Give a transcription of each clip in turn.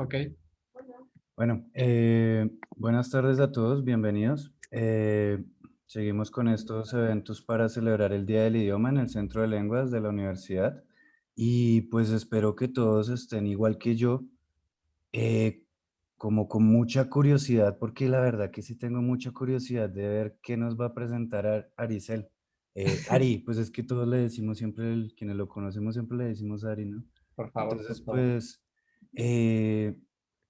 Ok. Bueno, buenas tardes a todos, bienvenidos. Seguimos con estos eventos para celebrar el Día del Idioma en el Centro de Lenguas de la universidad y pues espero que todos estén igual que yo, eh, como con mucha curiosidad, porque la verdad que sí tengo mucha curiosidad de ver qué nos va a presentar Aricel. Ari, pues es que todos le decimos siempre, quienes lo conocemos siempre le decimos Ari, ¿no? Por favor, Entonces, por favor. pues, eh,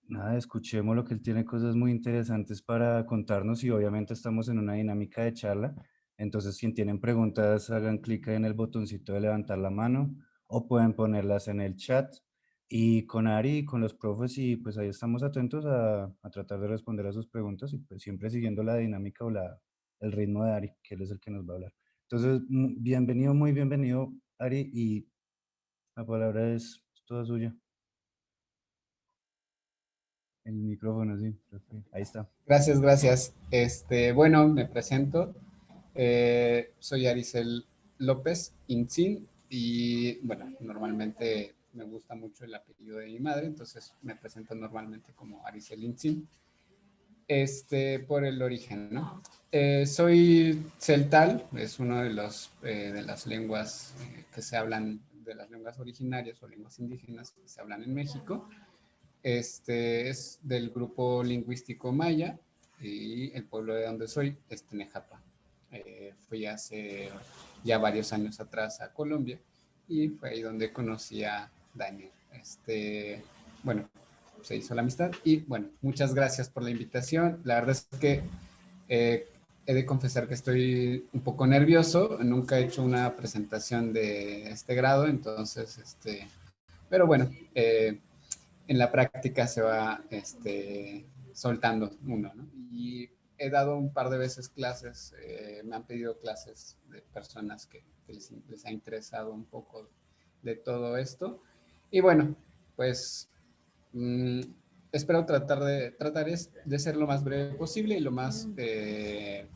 nada, escuchemos lo que él tiene cosas muy interesantes para contarnos y obviamente estamos en una dinámica de charla. Entonces, si tienen preguntas, hagan clic en el botoncito de levantar la mano o pueden ponerlas en el chat. Y con Ari y con los profes, y pues ahí estamos atentos a tratar de responder a sus preguntas y pues siempre siguiendo la dinámica o el ritmo de Ari, que él es el que nos va a hablar. Entonces, bienvenido, muy bienvenido, Ari, y la palabra es toda suya. El micrófono, sí, ahí está. Gracias, gracias. Bueno, me presento. Soy Aricel López Incín y bueno, normalmente me gusta mucho el apellido de mi madre, entonces me presento normalmente como Aricel Incín. Por el origen, ¿no? Soy celtal, es uno de de las lenguas que se hablan, de las lenguas originarias o lenguas indígenas que se hablan en México. Es del grupo lingüístico maya y el pueblo de donde soy es Tenejapa. Fui hace ya varios años atrás a Colombia y fue ahí donde conocí a Daniel. Bueno, se hizo la amistad y bueno, muchas gracias por la invitación. La verdad es que eh, he de confesar que estoy un poco nervioso. Nunca he hecho una presentación de este grado, entonces, pero bueno, en la práctica se va soltando uno, ¿no? Y he dado un par de veces clases, me han pedido clases de personas que les ha interesado un poco de todo esto. Y bueno, pues mmm, espero tratar de ser lo más breve posible y lo más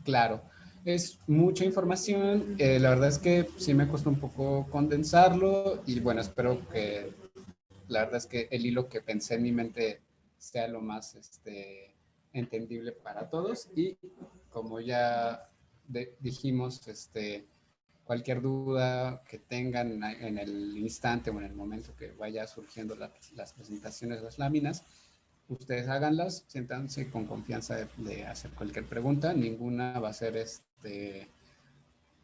claro. Es mucha información, la verdad es que sí me costó un poco condensarlo y bueno, espero que la verdad es que el hilo que pensé en mi mente sea lo más entendible para todos y como ya dijimos, cualquier duda que tengan en el instante o en el momento que vaya surgiendo las presentaciones, las láminas, ustedes háganlas, siéntanse con confianza de hacer cualquier pregunta, ninguna va a ser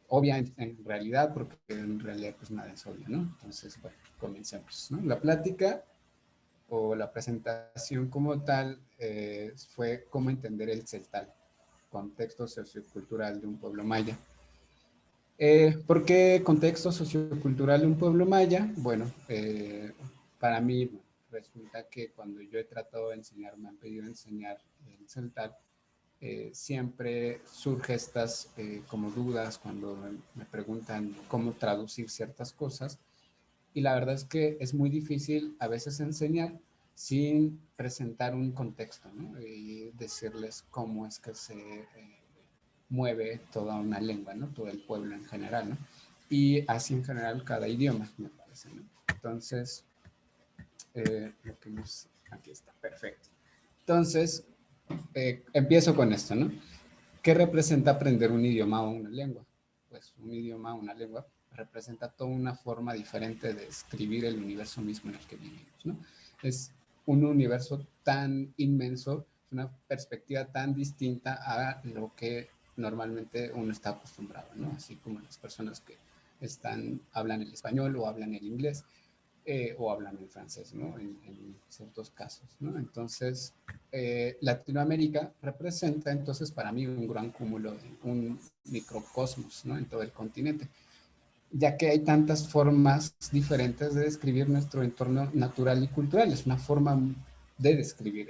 obvia en realidad, porque en realidad pues nada es obvio, ¿no? Entonces, bueno, comencemos, ¿no? La plática o la presentación como tal fue cómo entender el celtal, contexto sociocultural de un pueblo maya. ¿Por qué contexto sociocultural de un pueblo maya? Bueno, para mí resulta que cuando yo he tratado de enseñar, me han pedido enseñar el celtal, siempre surge estas como dudas cuando me preguntan cómo traducir ciertas cosas y la verdad es que es muy difícil a veces enseñar sin presentar un contexto, ¿no? Y decirles cómo es que se mueve toda una lengua, ¿no? Todo el pueblo en general, ¿no? Y así en general cada idioma, me parece, ¿no? Entonces, lo que nos... Aquí está, perfecto. Entonces, empiezo con esto, ¿no? ¿Qué representa aprender un idioma o una lengua? Pues un idioma o una lengua representa toda una forma diferente de escribir el universo mismo en el que vivimos, ¿no? Es un universo tan inmenso, una perspectiva tan distinta a lo que normalmente uno está acostumbrado, ¿no? Así como las personas que hablan el español o hablan el inglés o hablan el francés, ¿no? En ciertos casos, ¿no? Entonces, Latinoamérica representa entonces para mí un gran cúmulo, un microcosmos, ¿no? En todo el continente, ya que hay tantas formas diferentes de describir nuestro entorno natural y cultural. Es una forma de describir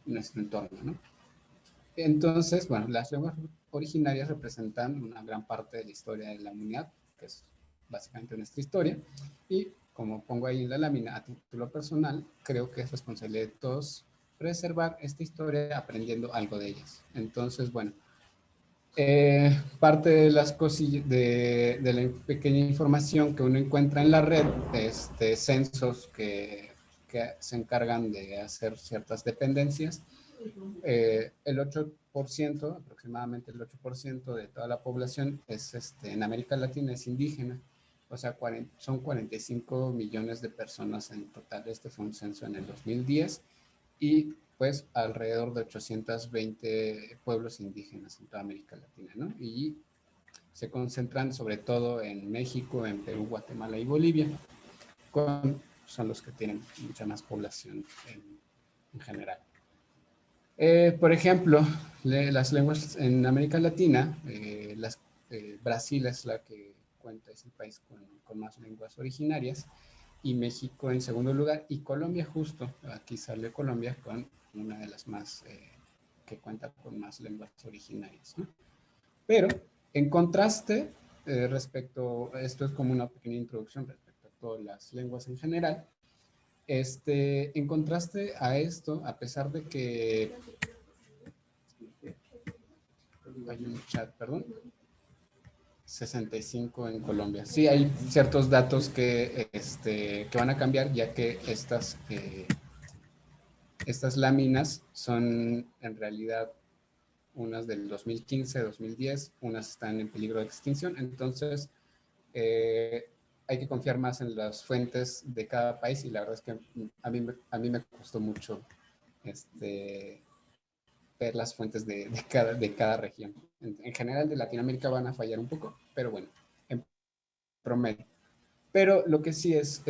nuestro entorno, ¿no? Entonces, bueno, las lenguas originarias representan una gran parte de la historia de la humanidad, que es básicamente nuestra historia, y como pongo ahí en la lámina a título personal, creo que es responsabilidad de todos preservar esta historia aprendiendo algo de ellas. Entonces, bueno, parte de las cosillas, de la pequeña información que uno encuentra en la red, censos que que se encargan de hacer ciertas dependencias. El 8%, aproximadamente el 8% de toda la población en América Latina es indígena. O sea, son 45 millones de personas en total. Este fue un censo en el 2010 y pues alrededor de 820 pueblos indígenas en toda América Latina, ¿no? Y se concentran sobre todo en México, en Perú, Guatemala y Bolivia, son los que tienen mucha más población en general. Por ejemplo, las lenguas en América Latina, Brasil es la que cuenta, es el país con más lenguas originarias, y México en segundo lugar, y Colombia justo, aquí sale Colombia con una de las más que cuenta con más lenguas originarias, ¿no? Pero en contraste, esto es como una pequeña introducción respecto a todas las lenguas en general, en contraste a esto, a pesar de que hay un chat, perdón, 65 en Colombia. Sí, hay ciertos datos que van a cambiar, ya que estas láminas son en realidad unas del 2015, 2010, unas están en peligro de extinción, entonces hay que confiar más en las fuentes de cada país, y la verdad es que a mí me costó mucho ver las fuentes de cada región. En general de Latinoamérica van a fallar un poco, pero bueno, en promedio. Pero lo que sí es,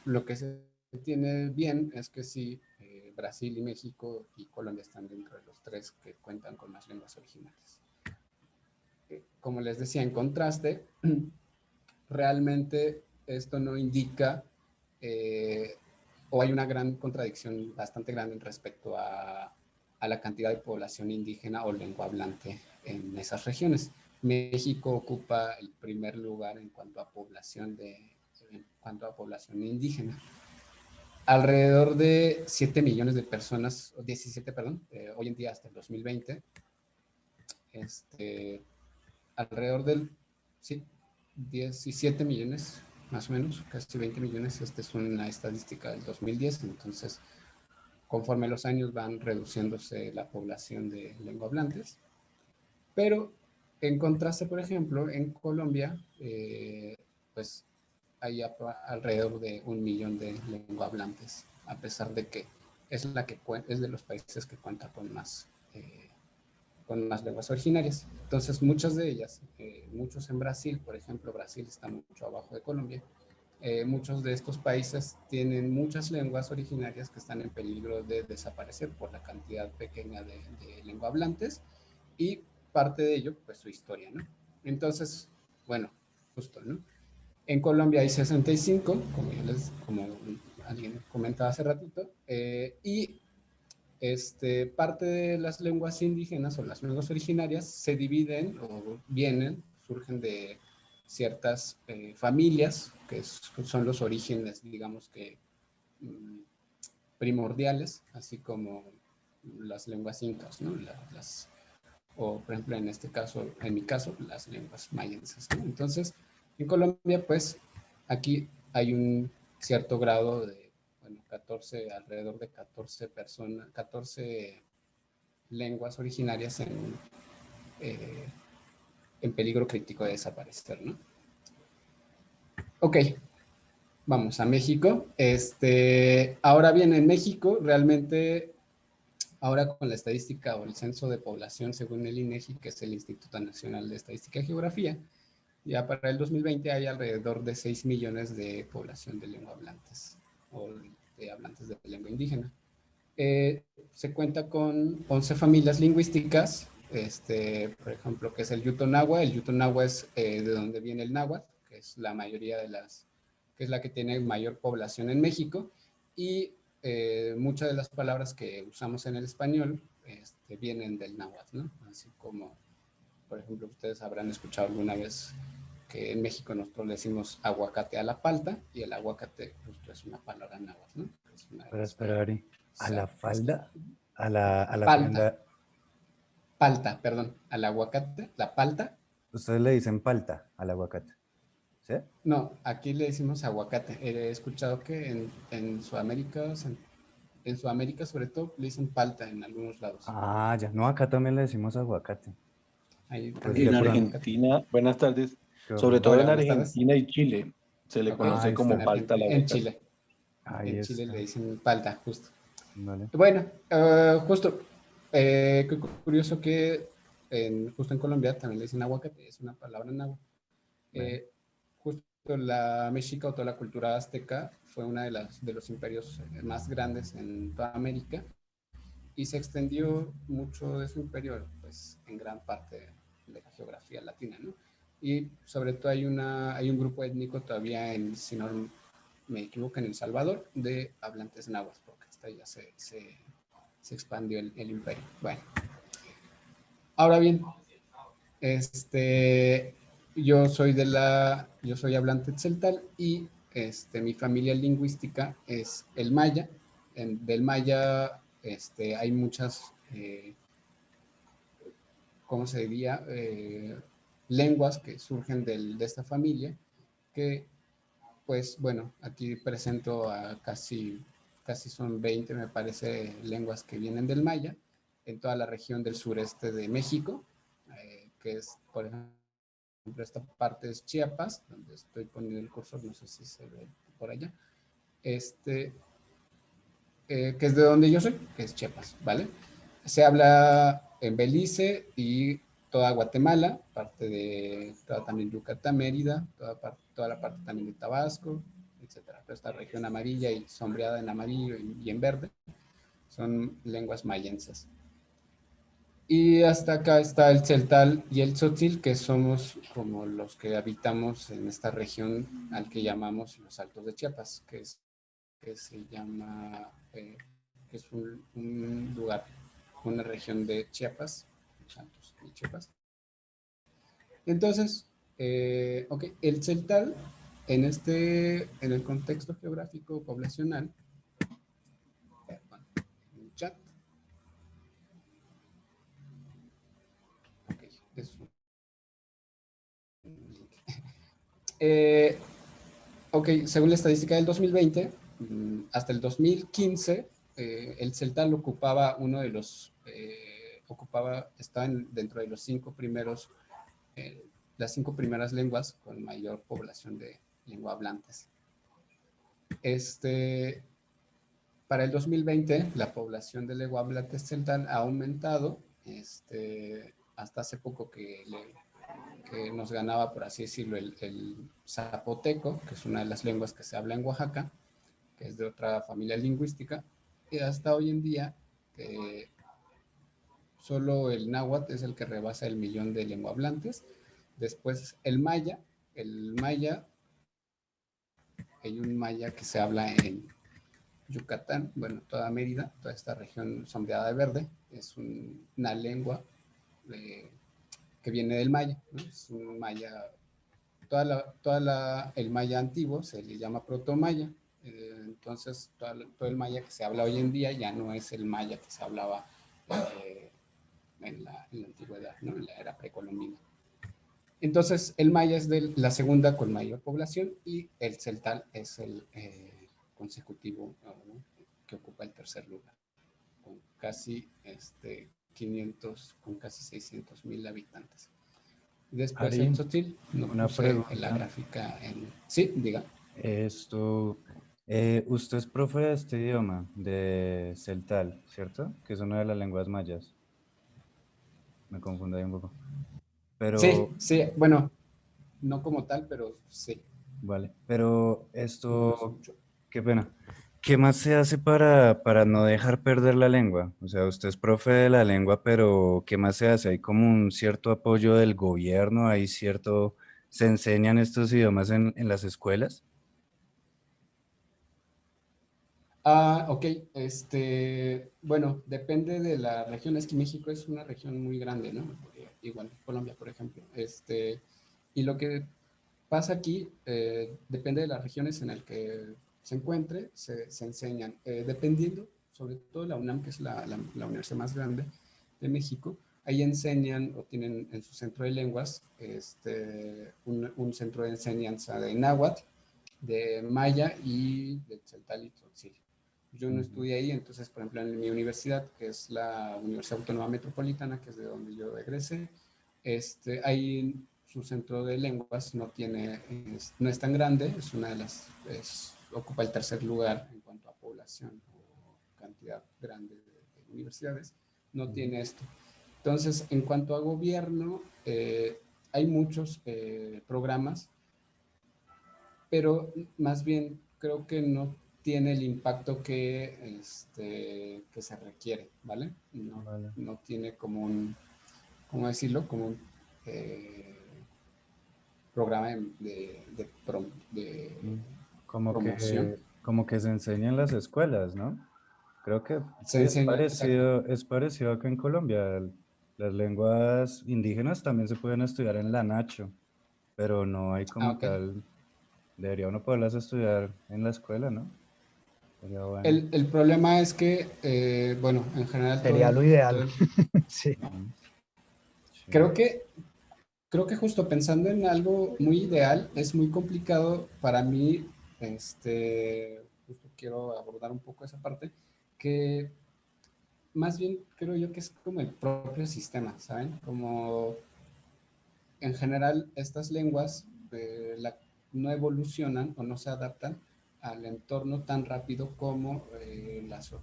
lo que se tiene bien es que sí, Brasil y México y Colombia están dentro de los tres que cuentan con más lenguas originales. Como les decía, en contraste, realmente esto no indica, o hay una gran contradicción bastante grande respecto a la cantidad de población indígena o lengua hablante en esas regiones. México ocupa el primer lugar en cuanto a población indígena. Alrededor de 7 millones de personas, 17, perdón, hoy en día hasta el 2020, alrededor del, sí, 17 millones, más o menos, casi 20 millones. Esta es una estadística del 2010, entonces conforme los años van reduciéndose la población de lenguahablantes. Pero en contraste, por ejemplo, en Colombia, pues hay alrededor de 1 millón de lenguahablantes, a pesar de que es de los países que cuenta con más lenguas originarias. Entonces, muchas de ellas, muchos en Brasil, por ejemplo, Brasil está mucho abajo de Colombia, muchos de estos países tienen muchas lenguas originarias que están en peligro de desaparecer por la cantidad pequeña de lenguahablantes, y parte de ello, pues su historia, ¿no? Entonces, bueno, justo, ¿no? En Colombia hay 65, como alguien comentaba hace ratito, y parte de las lenguas indígenas o las lenguas originarias se dividen o surgen de ciertas familias, que son los orígenes, digamos que primordiales, así como las lenguas incas, ¿no? O por ejemplo en mi caso, las lenguas mayenses, ¿no? Entonces, en Colombia, pues aquí hay un cierto grado de, bueno, alrededor de 14 lenguas originarias en peligro crítico de desaparecer, ¿no? Ok, vamos a México. Ahora bien, en México realmente, ahora con la estadística o el censo de población según el INEGI, que es el Instituto Nacional de Estadística y Geografía, ya para el 2020 hay alrededor de 6 millones de población de lengua hablantes o de hablantes de lengua indígena. Se cuenta con 11 familias lingüísticas, por ejemplo, que es el Yutonagua. El Yutonagua es de donde viene el náhuatl, que es la mayoría que es la que tiene mayor población en México, y muchas de las palabras que usamos en el español vienen del náhuatl, ¿no? Así como, por ejemplo, ustedes habrán escuchado alguna vez que en México nosotros le decimos aguacate a la palta, y el aguacate justo es una palabra náhuatl, ¿no? Es una de las Espera, Ari. ¿A la falda? A la palta, prenda. palta, perdón, al aguacate, la palta, Ustedes le dicen palta al aguacate. ¿Sí? No, aquí le decimos aguacate. He escuchado que en Sudamérica, en Sudamérica sobre todo, le dicen palta en algunos lados. Ah, ya. No, acá también le decimos aguacate. Ahí Pues también de En le dicen pronto. aguacate. Argentina, buenas tardes, Qué sobre horror. todo Hola, en buenas tardes. Argentina y Chile, se le Ok, conoce Ahí en como está. palta al En aguacate. Chile. Ahí En Chile le está. dicen palta, justo. Vale. Bueno, justo, qué curioso que justo en Colombia también le dicen aguacate, es una palabra náhuatl. Ve. Eh, Justo la Mexica o toda la cultura azteca fue una de los imperios más grandes en toda América y se extendió mucho de su imperio pues, en gran parte de la geografía latina, ¿no? Y sobre todo hay un grupo étnico todavía, si no me equivoco, en El Salvador, de hablantes náhuatl, porque hasta allá se expandió el imperio. Bueno, ahora bien, este, yo soy hablante tzeltal y mi familia lingüística es el maya. Del maya hay muchas, ¿cómo se diría? Lenguas que surgen de esta familia, que pues bueno, aquí presento a casi son 20 me parece, lenguas que vienen del maya, en toda la región del sureste de México, que es, por ejemplo, esta parte es Chiapas, donde estoy poniendo el cursor, no sé si se ve por allá, este, que es de donde yo soy, que es Chiapas, ¿vale? Se habla en Belice y toda Guatemala, parte de toda también Yucatán, Mérida, toda la parte también de Tabasco, etcétera. Toda esta región amarilla y sombreada en amarillo y en verde son lenguas mayenses. Y hasta acá está el celtal y el tzotzil, que somos como los que habitamos en esta región al que llamamos los Altos de Chiapas, que se llama, que es un lugar, una región de Chiapas, los Altos de Chiapas. Entonces, ok, el celtal en el contexto geográfico poblacional, perdón, en el chat, ok, es un link. Eh, Ok, según la estadística del 2020, hasta el 2015, el Celtal ocupaba estaba dentro de los las 5 primeras lenguas con mayor población de lengua hablantes. Este, para el 2020, la población de lengua hablantes celtal ha aumentado, hasta hace poco que nos ganaba, por así decirlo, el zapoteco, que es una de las lenguas que se habla en Oaxaca, que es de otra familia lingüística, y hasta hoy en día solo el náhuatl es el que rebasa el millón de lenguahablantes. Después el maya, hay un maya que se habla en Yucatán, bueno, toda Mérida, toda esta región sombreada de verde, es una lengua de, que viene del maya, ¿no? Es un maya, el maya antiguo se le llama protomaya. Entonces, todo el maya que se habla hoy en día ya no es el maya que se hablaba eh, en la antigüedad, ¿no? En la era precolombina. Entonces, el maya es de la segunda con mayor población y el celtal es el consecutivo, ¿no? Que ocupa el tercer lugar, con casi 500, con casi 600,000 habitantes. Después el Ari, tzotzil, no una puse la pregunta. gráfica en... Sí, diga. Esto, usted es profe de este idioma, de celtal, ¿cierto? Que es una de las lenguas mayas. Me confundo ahí un poco. Sí, Pero, sí, bueno, no como tal, pero sí, vale. Pero lo conozco esto, mucho. qué pena. ¿Qué más se hace para no dejar perder la lengua? O sea, usted es profe de la lengua, pero ¿qué más se hace? ¿Hay como un cierto apoyo del gobierno? ¿Hay cierto... ¿Se enseñan estos idiomas en las escuelas? Ok, bueno, depende de la región, es que México es una región muy grande, ¿no? Igual Colombia, por ejemplo, y lo que pasa aquí depende de las regiones en las que se encuentre, se enseñan, dependiendo, sobre todo la UNAM, que es la universidad más grande de México, Ahí enseñan o tienen en su centro de lenguas un centro de enseñanza de náhuatl, de maya y de tzeltal y tzotzi. Yo no estudié ahí, entonces, por ejemplo, en mi universidad, que es la Universidad Autónoma Metropolitana, que es de donde yo egresé, ahí su centro de lenguas no tiene, no es tan grande, es una de las, ocupa el tercer lugar en cuanto a población o cantidad grande de universidades, no tiene esto. Entonces, en cuanto a gobierno, hay muchos programas, pero más bien creo que no tiene el impacto que se requiere, ¿vale? No, Vale. no tiene como un, ¿cómo decirlo? Como un programa de Mm, promoción. como que se enseña en las escuelas, ¿no? Creo que Se sí, enseña, exacto. es parecido acá en Colombia. Las lenguas indígenas también se pueden estudiar en la Nacho, pero no hay Ah, como ok. tal, debería uno poderlas estudiar en la escuela, ¿no? Sería bueno. El problema es que, bueno, en general Sería lo ideal. Sí. Ujú. Sí, creo que creo que justo pensando en algo muy ideal, es muy complicado para mí, justo quiero abordar un poco esa parte, que más bien creo yo que es como el propio sistema, ¿saben? Como en general estas lenguas no evolucionan o no se adaptan al entorno tan rápido como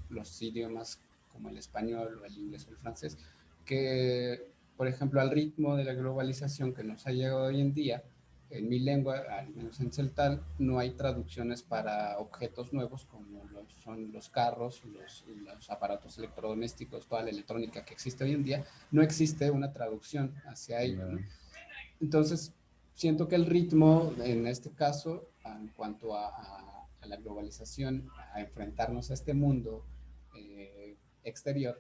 los idiomas como el español o el inglés o el francés, que por ejemplo al ritmo de la globalización que nos ha llegado hoy en día, en mi lengua, al menos en celtal, no hay traducciones para objetos nuevos como son los carros, los aparatos electrodomésticos, toda la electrónica que existe hoy en día, no existe una traducción hacia ello, ¿no? ya, Entonces, siento que el ritmo, en este caso, en cuanto a la globalización, a enfrentarnos a este mundo exterior,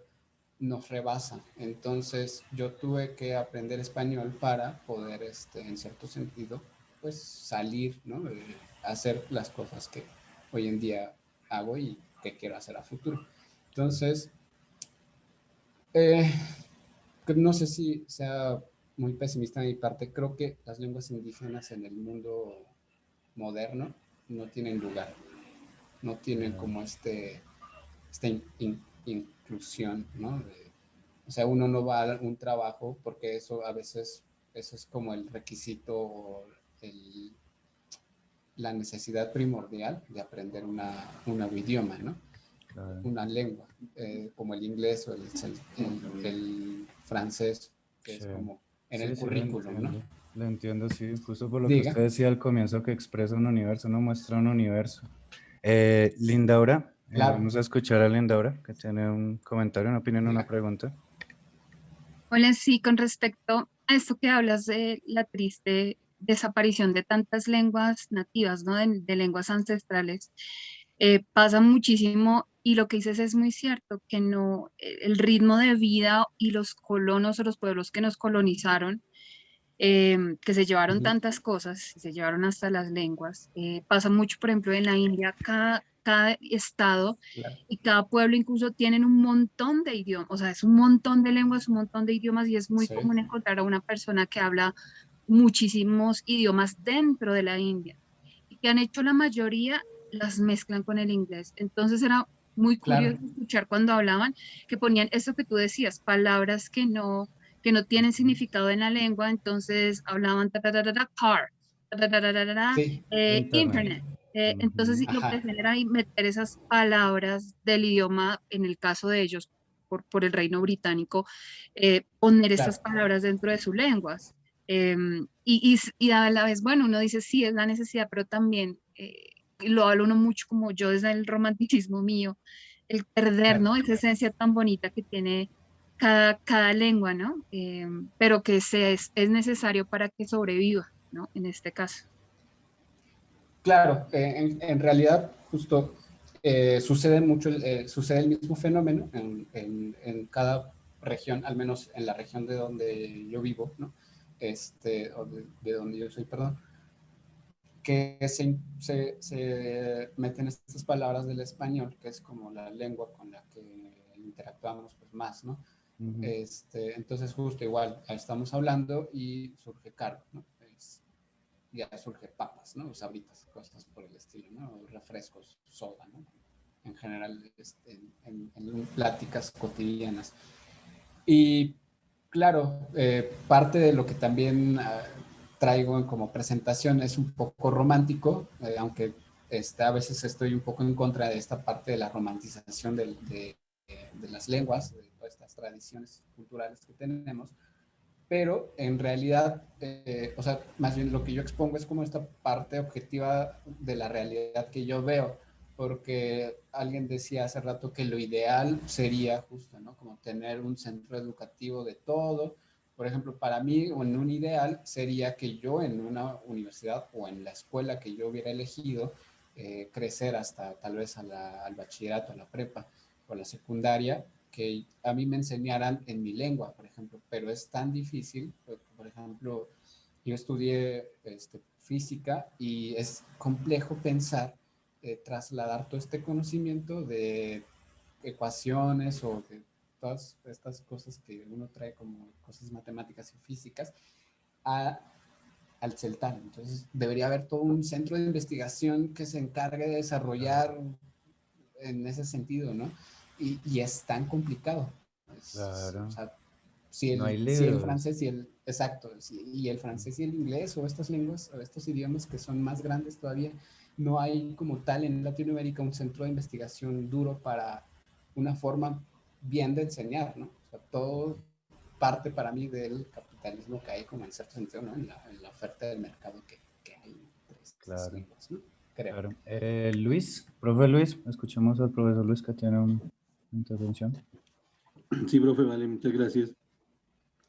nos rebasa. Entonces, yo tuve que aprender español para poder, en cierto sentido, pues salir, ¿no? Hacer las cosas que hoy en día hago y que quiero hacer a futuro. Entonces, eh, no sé si sea muy pesimista de mi parte, creo que las lenguas indígenas en el mundo moderno no tienen lugar, no tienen ya, como esta inclusión, ¿no? O sea, uno no va a un trabajo porque eso a veces, eso es como el requisito o el, la necesidad primordial de aprender un nuevo idioma, ¿no? claro. Una lengua, como el inglés o el francés, que Sí, es como en el sí, sí, currículum, ¿no? lo entiendo, sí, justo por lo que Diga, usted decía al comienzo que expresa un universo, no muestra un universo. Lindaura, claro, vamos a escuchar a Lindaura, que tiene un comentario, una opinión, una diga. pregunta. Hola, sí, con respecto a esto que hablas de la triste desaparición de tantas lenguas nativas, ¿no? De lenguas ancestrales, pasa muchísimo y lo que dices es muy cierto, que no, el ritmo de vida y los colonos o los pueblos que nos colonizaron, que se llevaron Ujú. tantas cosas, se llevaron hasta las lenguas, pasa mucho, por ejemplo, en la India, cada estado Claro, y cada pueblo incluso tienen un montón de idiomas, o sea, es un montón de lenguas, un montón de idiomas y es muy sí, común encontrar a una persona que habla muchísimos idiomas dentro de la India y que han hecho la mayoría, las mezclan con el inglés. Entonces era muy claro, curioso escuchar cuando hablaban que ponían eso que tú decías, palabras que no tienen significado en la lengua, entonces hablaban ta, ta, ta, ta, ta, car, ta, ta, ta, ta, ta, ta, ta, sí, Internet. internet. Entonces, Ujú, sí, lo que ajá, hacían era ahí meter esas palabras del idioma, en el caso de ellos, por el reino británico, poner estas claro, palabras dentro de sus lenguas. Y a la vez, bueno, uno dice, sí, es la necesidad, pero también lo hablo uno mucho como yo desde el romanticismo mío, el perder, claro. ¿no? Esa esencia tan bonita que tiene cada lengua, ¿no? Pero que es necesario para que sobreviva, ¿no? En este caso. Claro, en realidad justo sucede mucho, sucede el mismo fenómeno en cada región, al menos en la región de donde yo vivo, ¿no? O de donde yo soy, perdón, que se meten estas palabras del español, que es como la lengua con la que interactuamos pues, más, ¿no? Ujú. Entonces justo igual, estamos hablando y surge carne, ¿no? Ya surge papas, ¿no? Sabritas, cosas por el estilo, ¿no? Refrescos, soda, ¿no? En general, en pláticas cotidianas. Y claro, parte de lo que también traigo como presentación es un poco romántico, aunque a veces estoy un poco en contra de esta parte de la romantización de las lenguas, de todas estas tradiciones culturales que tenemos, pero en realidad, o sea, más bien lo que yo expongo es como esta parte objetiva de la realidad que yo veo, porque alguien decía hace rato que lo ideal sería justo, ¿no? Como tener un centro educativo de todo. Por ejemplo, para mí, o en un ideal, sería que yo en una universidad o en la escuela que yo hubiera elegido, crecer hasta tal vez al bachillerato, a la prepa o a la secundaria, que a mí me enseñaran en mi lengua, por ejemplo, pero es tan difícil, por ejemplo, yo estudié física y es complejo pensar, trasladar todo este conocimiento de ecuaciones o de todas estas cosas que uno trae como cosas matemáticas y físicas a, al CELTAN. Entonces, debería haber todo un centro de investigación que se encargue de desarrollar en ese sentido, ¿no? Y es tan complicado. O Claro. sea, No hay si el libros. francés y el, exacto, y el francés y el inglés o estas lenguas o estos idiomas que son más grandes todavía, no hay como tal en Latinoamérica un centro de investigación duro para una forma bien de enseñar, ¿no? O sea, todo parte para mí del capitalismo que hay como en cierto sentido, ¿no? En la oferta del mercado que hay entre estas Claro, lenguas, ¿no? Creo. claro. Luis, profe Luis, escuchemos al profesor Luis que tiene una intervención. Sí, profe, vale, muchas gracias.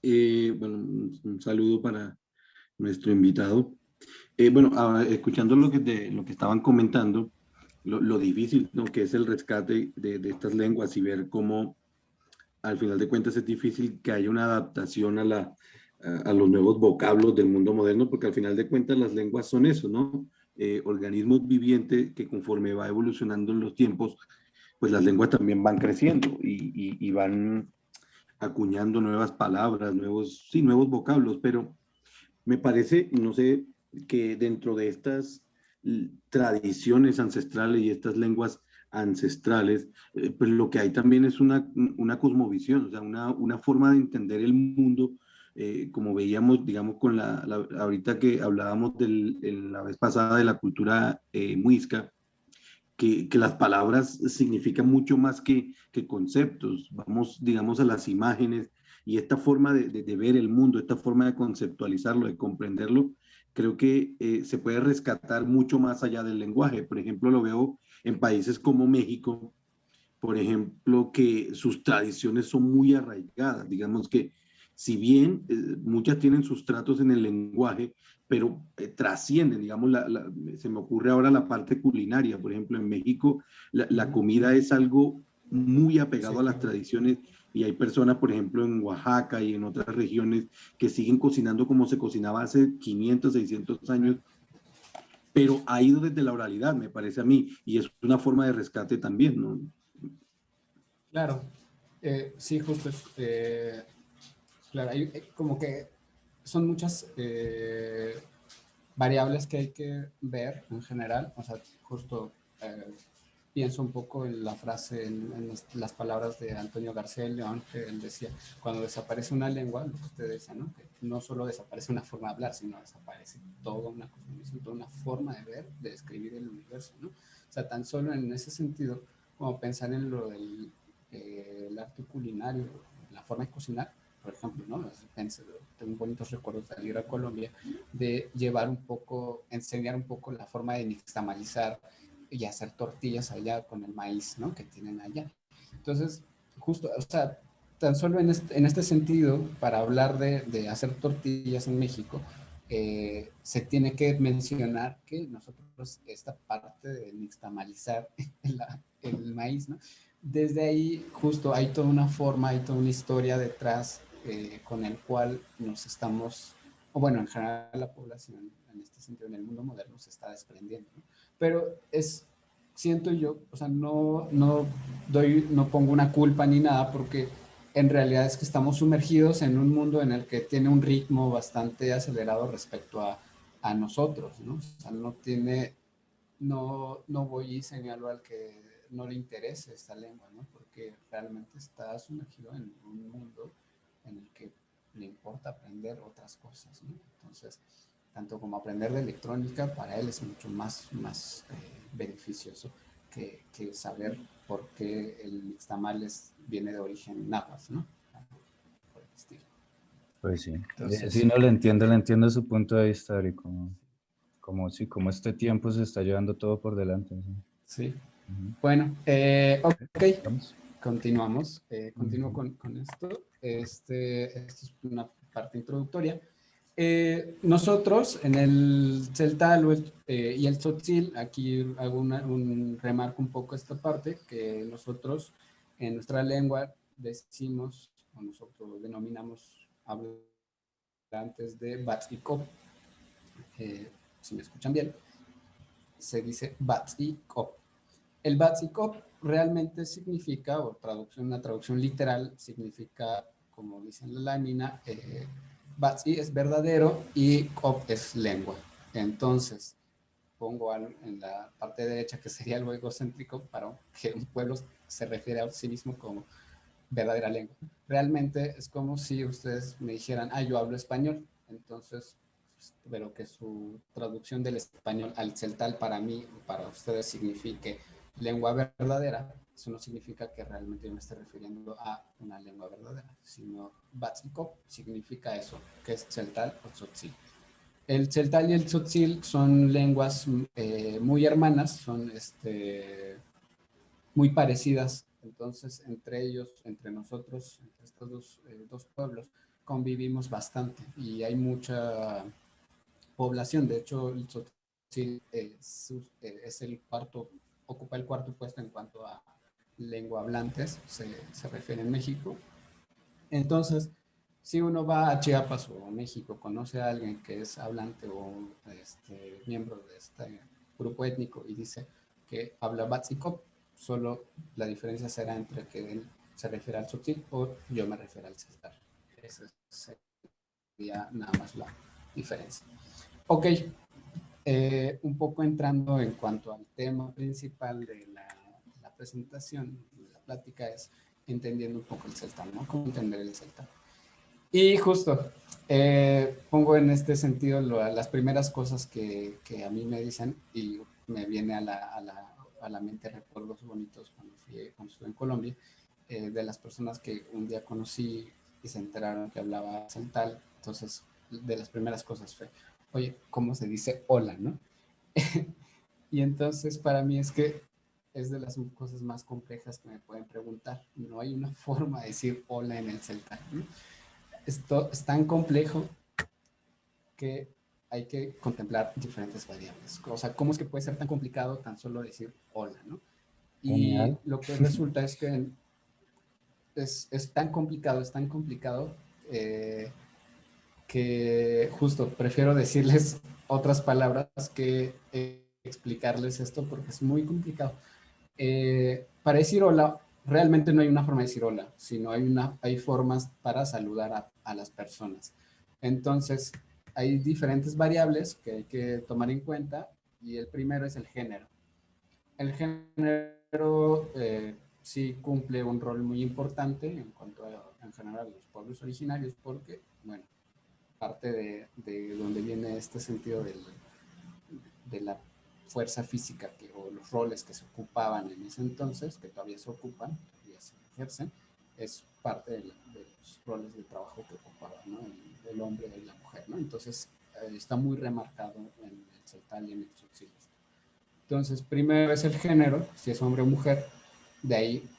Bueno, un saludo para nuestro invitado. Bueno, escuchando lo que estaban comentando, lo difícil, ¿no?, que es el rescate de estas lenguas y ver cómo, al final de cuentas, es difícil que haya una adaptación a los nuevos vocablos del mundo moderno, porque al final de cuentas las lenguas son eso, ¿no? Organismos vivientes que conforme va evolucionando en los tiempos, pues las lenguas también van creciendo y van acuñando nuevas palabras, nuevos vocablos, pero me parece, no sé, que dentro de estas tradiciones ancestrales y estas lenguas ancestrales, pues lo que hay también es una cosmovisión, o sea, una forma de entender el mundo, como veíamos, digamos, ahorita que hablábamos la vez pasada de la cultura muisca, que las palabras significan mucho más que conceptos. Vamos, digamos, a las imágenes y esta forma de ver el mundo, esta forma de conceptualizarlo, de comprenderlo, creo que se puede rescatar mucho más allá del lenguaje. Por ejemplo, lo veo en países como México, por ejemplo, que sus tradiciones son muy arraigadas. Digamos que si bien muchas tienen sustratos en el lenguaje, pero trascienden, digamos, se me ocurre ahora la parte culinaria. Por ejemplo, en México la comida es algo muy apegado Sí, a las claro. tradiciones y hay personas, por ejemplo, en Oaxaca y en otras regiones que siguen cocinando como se cocinaba hace 500, 600 años, pero ha ido desde la oralidad, me parece a mí, y es una forma de rescate también, ¿no? Claro, sí, justo, claro, hay como que son muchas variables que hay que ver en general, o sea, justo pienso un poco en la frase, en las palabras de Antonio García de León, que él decía, cuando desaparece una lengua, lo que usted decía, ¿no? Que no solo desaparece una forma de hablar, sino desaparece toda una cosmovisión, toda una forma de ver, de describir el universo, ¿no? O sea, tan solo en ese sentido, como pensar en lo del el arte culinario, la forma de cocinar, por ejemplo, ¿no? Tengo bonitos recuerdos de ir a Colombia, de llevar un poco, enseñar un poco la forma de nixtamalizar y hacer tortillas allá con el maíz, ¿no? Que tienen allá. Entonces, justo, o sea, tan solo en este sentido, para hablar de hacer tortillas en México, se tiene que mencionar que nosotros esta parte de nixtamalizar el maíz, ¿no? Desde ahí justo hay toda una forma, hay toda una historia detrás con el cual nos estamos, o bueno, en general la población en este sentido, en el mundo moderno, se está desprendiendo, ¿no? Pero siento yo, o sea, no pongo una culpa ni nada porque en realidad es que estamos sumergidos en un mundo en el que tiene un ritmo bastante acelerado respecto a nosotros, ¿no? O sea, no voy y señalo al que no le interese esta lengua, ¿no? Porque realmente está sumergido en un mundo en el que le importa aprender otras cosas, ¿no? Entonces, tanto como aprender de electrónica, para él es mucho más beneficioso que saber por qué el nixtamal viene de origen náhuatl, ¿no? Por el estilo. Pues sí. Entonces, Sí, no le entiendo su punto de vista, Ari, como este tiempo se está llevando todo por delante. ¿Sí? sí. Ujú. Bueno, ok, Vamos. continuamos. Continúo Ujú. con esto. Esto es una parte introductoria. Nosotros en el celtal y el tzotzil, aquí hago un remarco un poco esta parte, que nosotros en nuestra lengua decimos, o nosotros denominamos hablantes de Batzikop, si me escuchan bien, se dice Batzikop. El Batzikop realmente significa, o una traducción literal, significa, como dice en la lámina, Batzi es verdadero y Kop es lengua. Entonces, pongo en la parte derecha que sería algo egocéntrico para que un pueblo se refiere a sí mismo como verdadera lengua. Realmente es como si ustedes me dijeran, yo hablo español. Entonces, pero que su traducción del español al celtal para mí, para ustedes, signifique lengua verdadera. Eso no significa que realmente yo me esté refiriendo a una lengua verdadera, sino Batzikop significa eso, que es celtal o tzotzil. El celtal y el tzotzil son lenguas muy hermanas, son muy parecidas. Entonces, entre ellos, entre nosotros, entre estos dos pueblos, convivimos bastante y hay mucha población. De hecho, el Tzotzil es el cuarto, ocupa el cuarto puesto en cuanto a lengua hablantes, se refiere en México. Entonces, si uno va a Chiapas o a México, conoce a alguien que es hablante o miembro de este grupo étnico y dice que habla Batzikop, solo la diferencia será entre que él se refiere al Tzotzil o yo me refiero al Celtal. Esa sería nada más la diferencia. Ok, un poco entrando en cuanto al tema principal de la presentación, de la plática, es entendiendo un poco el celtal, ¿no? Cómo entender el celtal. Y justo, pongo en este sentido las primeras cosas que a mí me dicen y me viene a la mente recuerdos bonitos cuando estuve en Colombia, de las personas que un día conocí y se enteraron que hablaba celtal. Entonces, de las primeras cosas fue, oye, ¿cómo se dice hola, no? Y entonces para mí es que es de las cosas más complejas que me pueden preguntar. No hay una forma de decir hola en el celtal, ¿no? Esto es tan complejo que hay que contemplar diferentes variables. O sea, ¿cómo es que puede ser tan complicado tan solo decir hola, ¿no? Y Genial. lo que resulta es que es tan complicado que justo prefiero decirles otras palabras que explicarles esto porque es muy complicado. Para decir hola, realmente no hay una forma de decir hola, sino hay formas para saludar a las personas. Entonces, hay diferentes variables que hay que tomar en cuenta y el primero es el género. El género sí cumple un rol muy importante en cuanto en general, a los pueblos originarios porque, bueno, parte de donde viene este sentido de la fuerza física o los roles que se ocupaban en ese entonces, que todavía se ocupan, todavía se ejercen, es parte de los roles de trabajo que ocupaban, ¿no? el hombre y la mujer, ¿no? Entonces, está muy remarcado en el celtal y en el tzotzil. Entonces, primero es el género, si es hombre o mujer, de ahí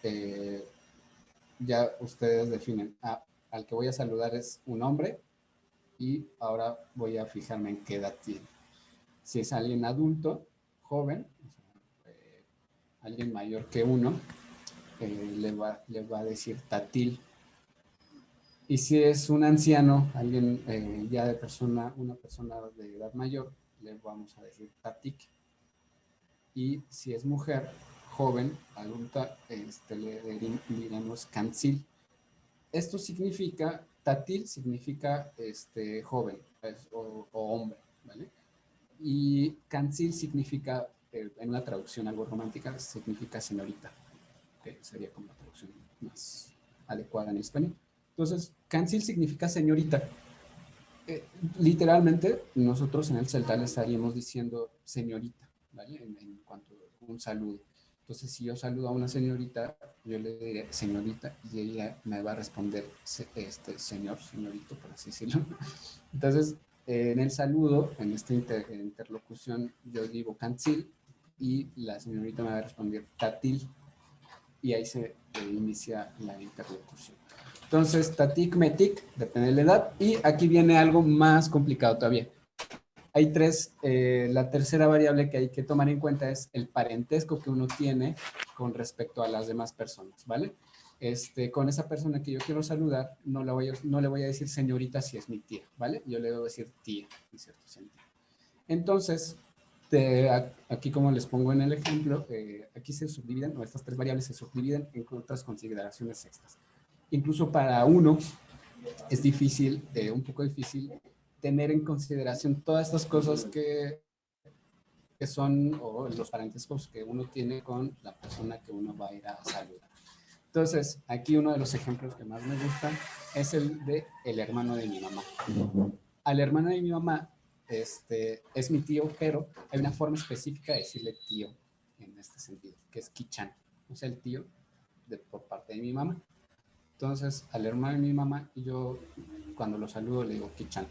ya ustedes definen, al que voy a saludar es un hombre y ahora voy a fijarme en qué edad tiene. Si es alguien adulto, joven, o sea, alguien mayor que uno, le va a decir tatil. Y si es un anciano, alguien ya una persona de edad mayor, le vamos a decir tatik. Y si es mujer, joven, adulta, le diremos cancil. esto significa, tátil significa joven o hombre, ¿vale? Y cancil significa, en una traducción algo romántica, significa señorita, que sería como la traducción más adecuada en español. Entonces, cancil significa señorita. Literalmente, nosotros en el celtal estaríamos diciendo señorita, ¿vale? En cuanto a un saludo. Entonces, si yo saludo a una señorita, yo le diré señorita y ella me va a responder señor, señorito, por así decirlo. Entonces, en el saludo, en esta interlocución, yo digo cancil y la señorita me va a responder tatil y ahí se inicia la interlocución. Entonces, tatic, metic, depende de la edad. Y aquí viene algo más complicado todavía. Hay tres, la tercera variable que hay que tomar en cuenta es el parentesco que uno tiene con respecto a las demás personas, ¿vale? Con esa persona que yo quiero saludar, no le voy a decir señorita si es mi tía, ¿vale? Yo le debo decir tía, en cierto sentido. Entonces, aquí como les pongo en el ejemplo, aquí se subdividen, o estas tres variables se subdividen en otras consideraciones extras. Incluso para uno es difícil, un poco difícil, tener en consideración todas estas cosas que son, o los parentescos que uno tiene con la persona que uno va a ir a saludar. Entonces, aquí uno de los ejemplos que más me gustan es el de el hermano de mi mamá. Al hermano de mi mamá, es mi tío, pero hay una forma específica de decirle tío en este sentido, que es Kichan, o sea, el tío por parte de mi mamá. Entonces, al hermano de mi mamá, yo cuando lo saludo le digo Kichan.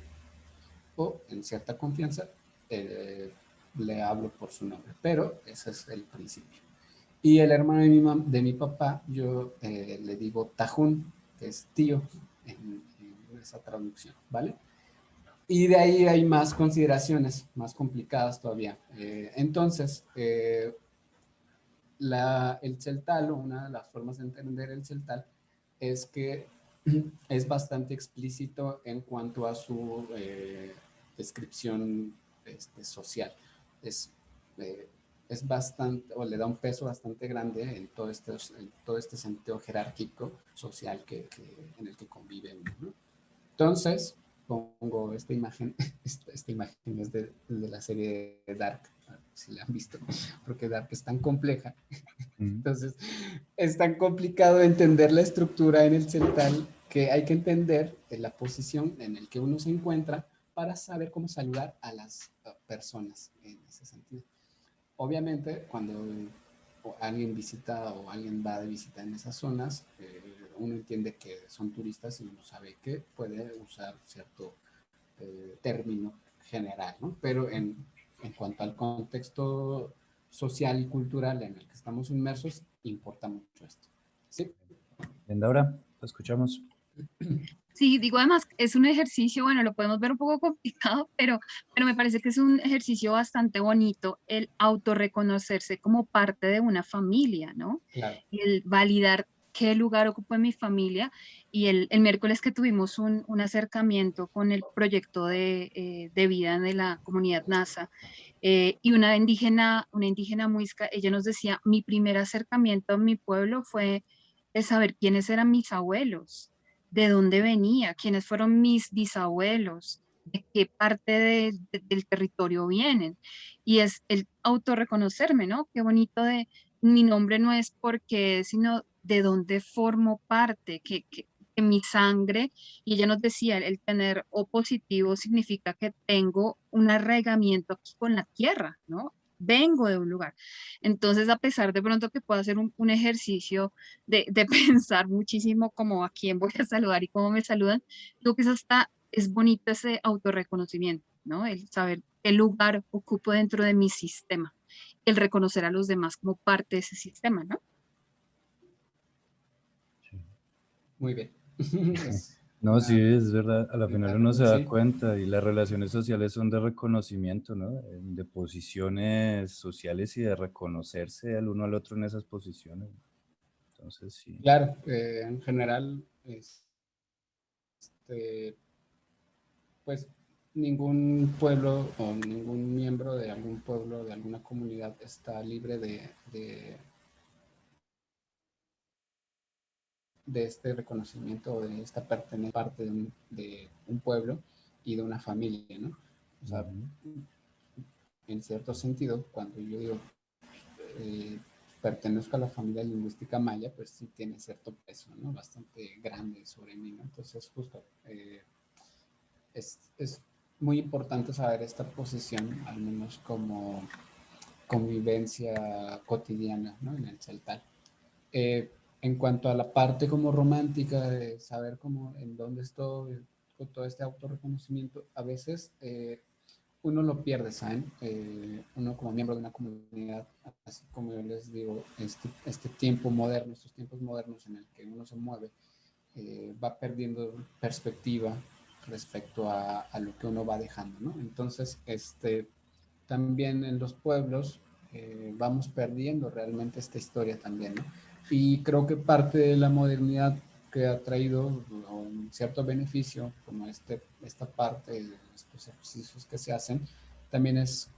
O en cierta confianza, le hablo por su nombre, pero ese es el principio. Y el hermano de mi papá, yo le digo Tajún, que es tío en esa traducción, ¿vale? Y de ahí hay más consideraciones, más complicadas todavía. Entonces, el celtal, o una de las formas de entender el celtal, es que es bastante explícito en cuanto a su descripción social. Es bastante, o le da un peso bastante grande en todo este sentido jerárquico social en el que conviven, ¿no? Entonces, pongo esta imagen, esta imagen es de la serie de Dark, si la han visto, porque Dark es tan compleja. Entonces, es tan complicado entender la estructura en el celtal que hay que entender la posición en la que uno se encuentra para saber cómo saludar a las personas en ese sentido. Obviamente, cuando alguien visita o alguien va de visita en esas zonas, uno entiende que son turistas y uno sabe que puede usar cierto término general, ¿no? Pero en cuanto al contexto social y cultural en el que estamos inmersos, importa mucho esto. ¿Sí? Bien, Laura, te escuchamos. Sí, digo, además, es un ejercicio, bueno, lo podemos ver un poco complicado, pero me parece que es un ejercicio bastante bonito el autorreconocerse como parte de una familia, ¿no? Claro. El validar qué lugar ocupa en mi familia. Y el miércoles que tuvimos un acercamiento con el proyecto de vida de la comunidad NASA, y una indígena muisca, ella nos decía, mi primer acercamiento a mi pueblo fue de saber quiénes eran mis abuelos, de dónde venía, quiénes fueron mis bisabuelos, de qué parte del territorio vienen. Y es el autorreconocerme, ¿no? Qué bonito de mi nombre no es porque, sino de dónde formo parte, que mi sangre, y ella nos decía, el tener O positivo significa que tengo un arraigamiento aquí con la tierra, ¿no? Vengo de un lugar. Entonces, a pesar de pronto que pueda ser un ejercicio de pensar muchísimo como a quién voy a saludar y cómo me saludan, creo que es bonito ese autorreconocimiento, ¿no? El saber qué lugar ocupo dentro de mi sistema, el reconocer a los demás como parte de ese sistema, ¿no? Muy bien. No, sí, es verdad. A la final uno se da Sí. cuenta y las relaciones sociales son de reconocimiento, ¿no? De posiciones sociales y de reconocerse al uno al otro en esas posiciones. Entonces, sí. Claro, en general, pues ningún pueblo o ningún miembro de algún pueblo, de alguna comunidad de este reconocimiento, de esta pertenencia, parte de un pueblo y de una familia, ¿no? O sea, en cierto sentido, cuando yo digo pertenezco a la familia lingüística maya, pues sí tiene cierto peso, ¿no? Bastante grande sobre mí, ¿no? Entonces, justo, es muy importante saber esta posición, al menos como convivencia cotidiana, ¿no? En el celtal. En cuanto a la parte como romántica de saber cómo, en dónde estoy, con todo este autorreconocimiento, a veces uno lo pierde, ¿saben? Uno como miembro de una comunidad, así como yo les digo, este tiempo moderno, estos tiempos modernos en el que uno se mueve, va perdiendo perspectiva respecto a lo que uno va dejando, ¿no? Entonces, también en los pueblos vamos perdiendo realmente esta historia también, ¿no? Y creo que parte de la modernidad que ha traído un cierto beneficio, como esta parte de estos ejercicios que se hacen, también es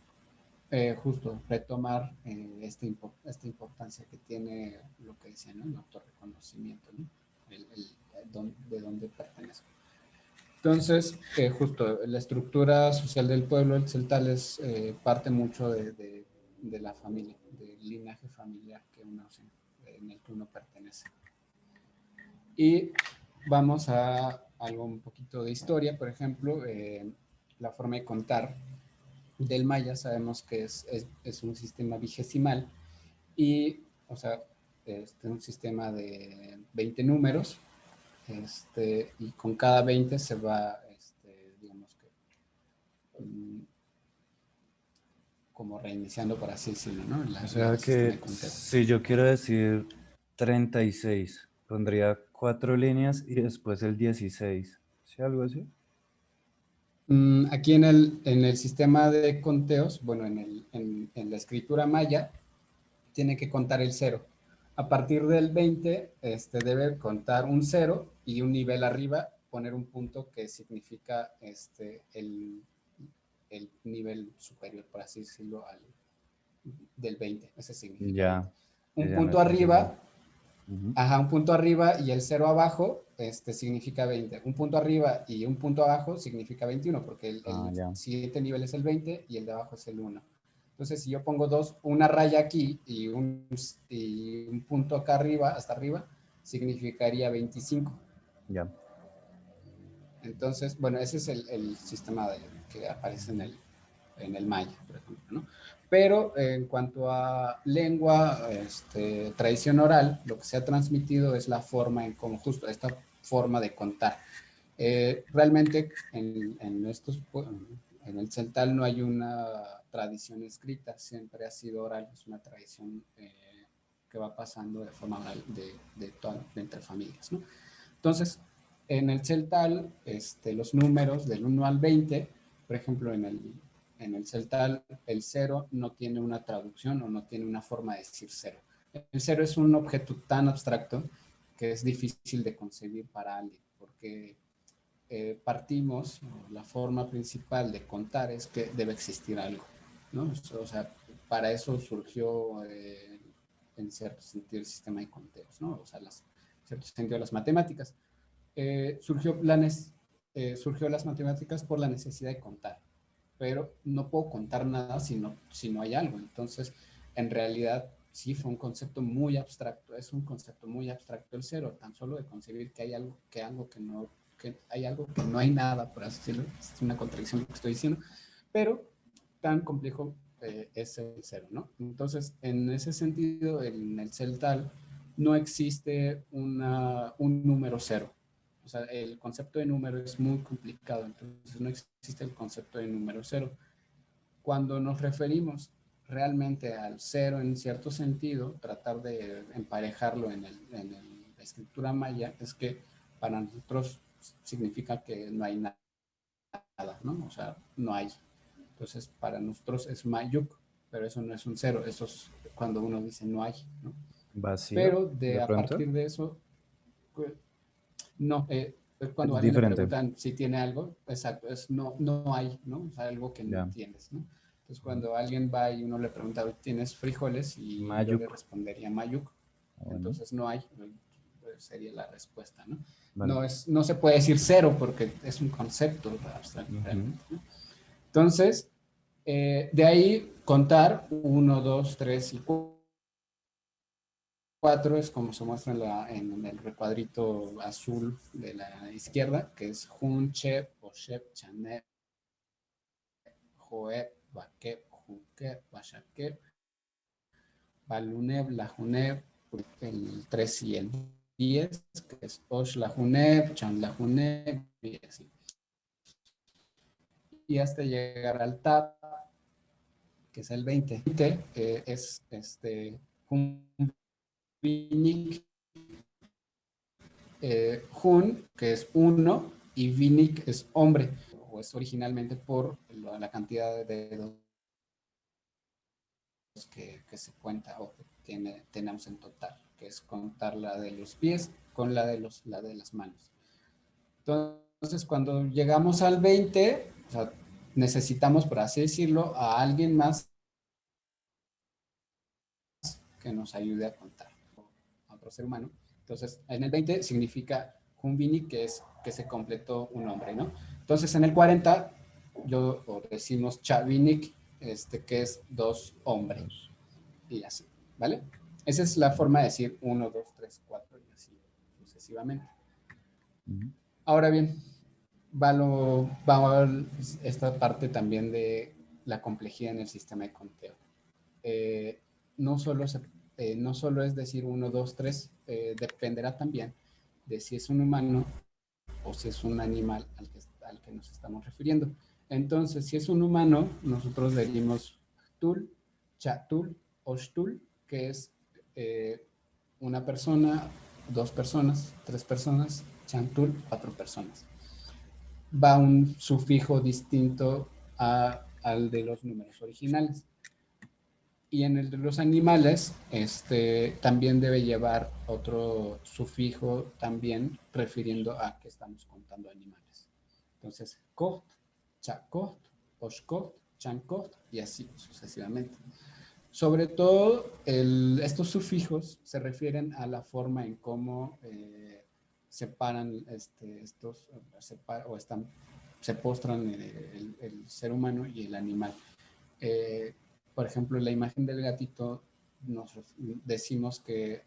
justo retomar esta importancia que tiene lo que decía, ¿no? El autorreconocimiento, ¿no? De dónde pertenezco. Entonces, justo la estructura social del pueblo, el celtal, parte mucho de la familia, del linaje familiar en el que uno pertenece. Y vamos a algo un poquito de historia, por ejemplo, la forma de contar del maya, sabemos que es un sistema vigesimal y, o sea, es un sistema de 20 números, y con cada 20 se va, digamos que, como reiniciando, por así decirlo, ¿no? O sea que si yo quiero decir 36, pondría 4 líneas y después el 16. ¿Sí, algo así? Aquí en el sistema de conteos, bueno, en la escritura maya, tiene que contar el 0. A partir del 20, debe contar un 0 y un nivel arriba, poner un punto que significa el nivel superior, por así decirlo, del 20. Ese significa 20. Un ya me punto está haciendo. arriba, un punto arriba y el 0 abajo, significa 20. Un punto arriba y un punto abajo significa 21, porque el siguiente nivel es el 20 y el de abajo es el 1. Entonces, si yo pongo una raya aquí y un punto acá arriba, hasta arriba, significaría 25. Ya. Entonces, bueno, ese es el sistema que aparece en el maya, por ejemplo, ¿no? Pero en cuanto a lengua, tradición oral, lo que se ha transmitido es la forma en cómo, justo esta forma de contar. Realmente en el celtal no hay una tradición escrita, siempre ha sido oral, es una tradición que va pasando de forma oral de entre familias, ¿no? Entonces, en el celtal, los números del 1 al 20, por ejemplo, en el celtal, el 0 no tiene una traducción o no tiene una forma de decir 0. El 0 es un objeto tan abstracto que es difícil de concebir para alguien, porque partimos, la forma principal de contar es que debe existir algo, ¿no? O sea, para eso surgió en cierto sentido el sistema de conteos, ¿no? O sea, en cierto sentido las matemáticas. Surgió las matemáticas por la necesidad de contar, pero no puedo contar nada si no hay algo. Entonces, en realidad, sí fue un concepto muy abstracto, es un concepto muy abstracto el 0, tan solo de concebir que hay algo que hay algo que no hay nada, por así decirlo. Es una contradicción lo que estoy diciendo, pero tan complejo es el 0, ¿no? Entonces, en ese sentido, en el celtal no existe un número 0. O sea, el concepto de número es muy complicado, entonces no existe el concepto de número 0. Cuando nos referimos realmente al 0 en cierto sentido, tratar de emparejarlo en la escritura maya, es que para nosotros significa que no hay nada, ¿no? O sea, no hay. Entonces, para nosotros es mayuk, pero eso no es un 0, eso es cuando uno dice no hay, ¿no? ¿Vacío? Pero a partir de eso, no, cuando Es a alguien le diferente. preguntan si tiene algo, exacto, es no hay, ¿no? O sea, algo que no tienes, ¿no? Entonces, cuando alguien va y uno le pregunta, ¿tienes frijoles? Y yo le respondería mayuk. Bueno. Entonces, no hay. sería la respuesta, ¿no? Vale. No se puede decir cero porque es un concepto abstracto. ¿No? Entonces, de ahí contar 1, 2, 3 y 4 es como se muestra en el recuadrito azul de la izquierda, que es Jun, Chep, Oshep, Chanep, Joep, Bakep, Junkep, Bashakep, Baluneb, Lajuneb, el 3 y el 10, que es Osh Lajuneb, Chan Lajuneb, y así. Y hasta llegar al Tap, que es el 20. Es Jun, Vinik, Jun, que es 1, y Vinik es hombre, o es originalmente por la cantidad de dedos que se cuenta o que tenemos en total, que es contar la de los pies con la de las manos. Entonces, cuando llegamos al 20, o sea, necesitamos, por así decirlo, a alguien más que nos ayude a contar, a otro ser humano. Entonces, en el 20 significa Jumbini, que es que se completó un hombre, ¿no? Entonces, en el 40, decimos Chavinik, que es 2 hombres. Y así, ¿vale? Esa es la forma de decir 1, 2, 3, 4 y así sucesivamente. Ahora bien, va esta parte también de la complejidad en el sistema de conteo. No solo es decir 1, 2, 3, dependerá también de si es un humano o si es un animal al que nos estamos refiriendo. Entonces, si es un humano, nosotros decimos tul, chatul, oshtul, que es una persona, 2 personas, 3 personas, chantul, 4 personas. Va un sufijo distinto al de los números originales. Y en el de los animales, también debe llevar otro sufijo también refiriendo a que estamos contando animales. Entonces, koht, chakot, oshkot, chankot y así sucesivamente. Sobre todo, estos sufijos se refieren a la forma en cómo separan se postran el ser humano y el animal. Por ejemplo, en la imagen del gatito nos decimos que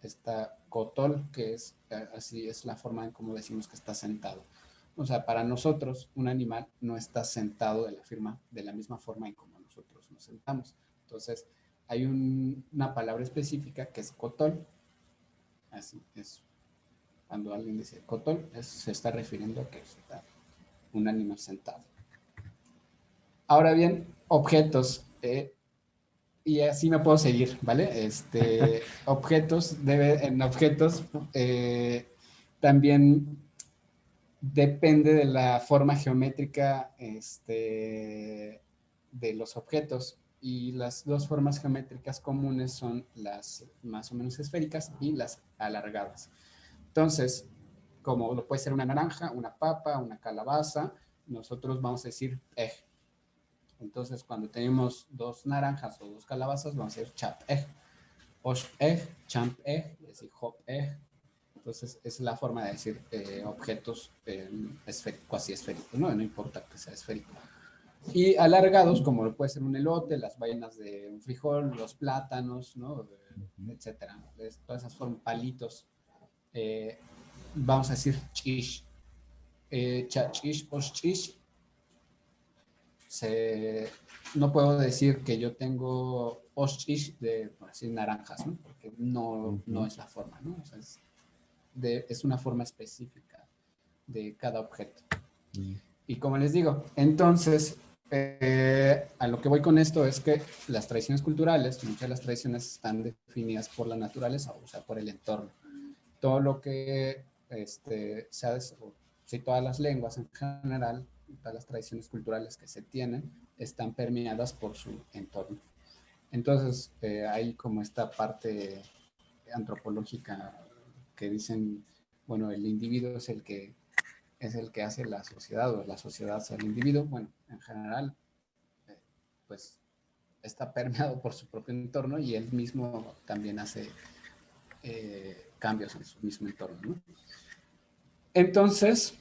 está cotol, que es así es la forma en cómo decimos que está sentado. O sea, para nosotros un animal no está sentado de la misma forma en cómo nosotros nos sentamos. Entonces, hay una palabra específica que es cotol. Así es. Cuando alguien dice cotol, se está refiriendo a que está un animal sentado. Ahora bien, objetos. Y así me puedo seguir, ¿vale? En objetos también depende de la forma geométrica de los objetos. Y las 2 formas geométricas comunes son las más o menos esféricas y las alargadas. Entonces, como lo puede ser una naranja, una papa, una calabaza, nosotros vamos a decir Entonces, cuando tenemos 2 naranjas o 2 calabazas, vamos a decir chap osh champ y así hop Entonces, es la forma de decir objetos cuasi esféricos, ¿no? No importa que sea esférico. Y alargados, como puede ser un elote, las vainas de un frijol, los plátanos, ¿no? Etcétera. Todas esas formas, palitos. Vamos a decir chish. Chachish, osh no puedo decir que yo tengo ostrich de, por decir, naranjas, ¿no? Porque no es la forma, ¿no? O sea, es una forma específica de cada objeto. Y como les digo, entonces, a lo que voy con esto es que las tradiciones culturales, muchas de las tradiciones están definidas por la naturaleza, o sea, por el entorno. Todo lo que todas las lenguas en general, todas las tradiciones culturales que se tienen, están permeadas por su entorno. Entonces, hay como esta parte antropológica que dicen, bueno, el individuo es el que hace la sociedad o la sociedad hace el individuo. Bueno, en general, pues está permeado por su propio entorno y él mismo también hace cambios en su mismo entorno, ¿no? Entonces,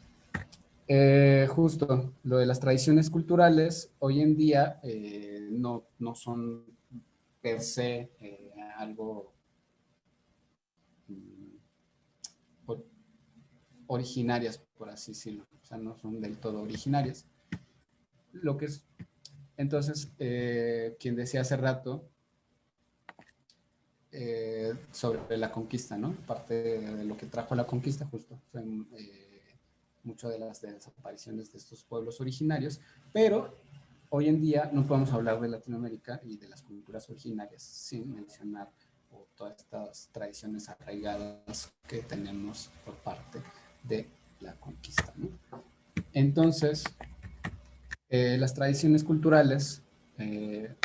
justo lo de las tradiciones culturales hoy en día no son per se algo originarias, por así decirlo. O sea, no son del todo originarias. Lo que es, entonces, quien decía hace rato sobre la conquista, ¿no? Parte de lo que trajo la conquista justo fue mucho de las desapariciones de estos pueblos originarios, pero hoy en día no podemos hablar de Latinoamérica y de las culturas originarias sin mencionar todas estas tradiciones arraigadas que tenemos por parte de la conquista, ¿no? Entonces, las tradiciones culturales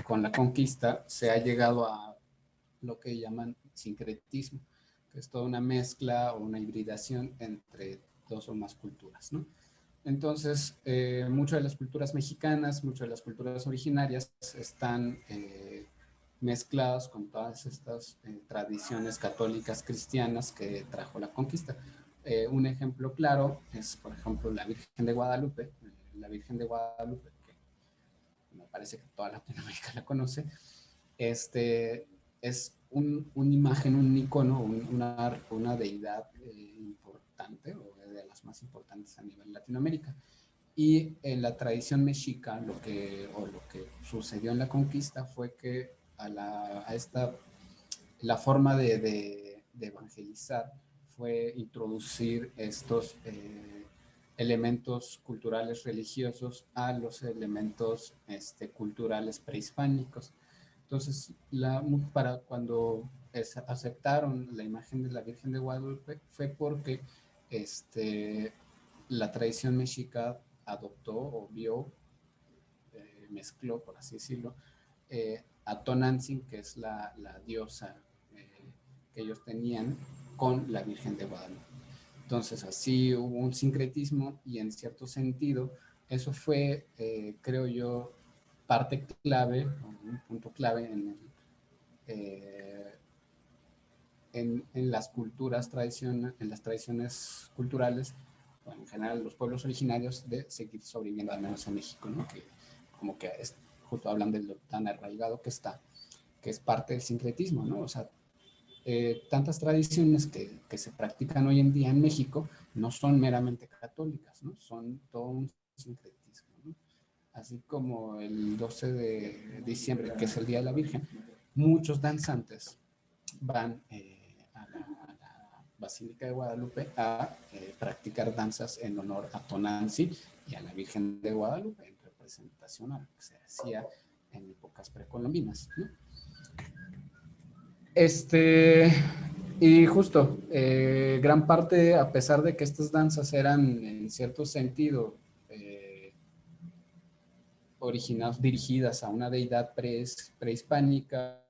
con la conquista se ha llegado a lo que llaman sincretismo, que es toda una mezcla o una hibridación entre dos o más culturas, ¿no? Entonces, muchas de las culturas mexicanas, muchas de las culturas originarias están mezcladas con todas estas tradiciones católicas cristianas que trajo la conquista. Un ejemplo claro es, por ejemplo, la Virgen de Guadalupe. La Virgen de Guadalupe, que me parece que toda Latinoamérica la conoce, es una imagen, un icono, una deidad importante, o de las más importantes a nivel Latinoamérica. Y en la tradición mexica, lo que sucedió en la conquista fue que la forma de evangelizar fue introducir estos elementos culturales religiosos a los elementos culturales prehispánicos. Entonces, para cuando aceptaron la imagen de la Virgen de Guadalupe fue porque la tradición mexica adoptó o vio, mezcló, por así decirlo, a Tonantzin, que es la diosa que ellos tenían, con la Virgen de Guadalupe. Entonces, así hubo un sincretismo y en cierto sentido, eso fue, creo yo, parte clave, un punto clave en las culturas tradicionales, en las tradiciones culturales, bueno, en general los pueblos originarios, de seguir sobreviviendo, al menos en México, ¿no? Que como que justo hablan de lo tan arraigado que está, que es parte del sincretismo, ¿no? O sea, tantas tradiciones que se practican hoy en día en México no son meramente católicas, ¿no? Son todo un sincretismo, ¿no? Así como el 12 de diciembre, que es el Día de la Virgen, muchos danzantes van a la Basílica de Guadalupe a practicar danzas en honor a Tonantzin y a la Virgen de Guadalupe, en representación a lo que se hacía en épocas precolombinas, ¿no? Y justo, gran parte, a pesar de que estas danzas eran en cierto sentido dirigidas a una deidad prehispánica,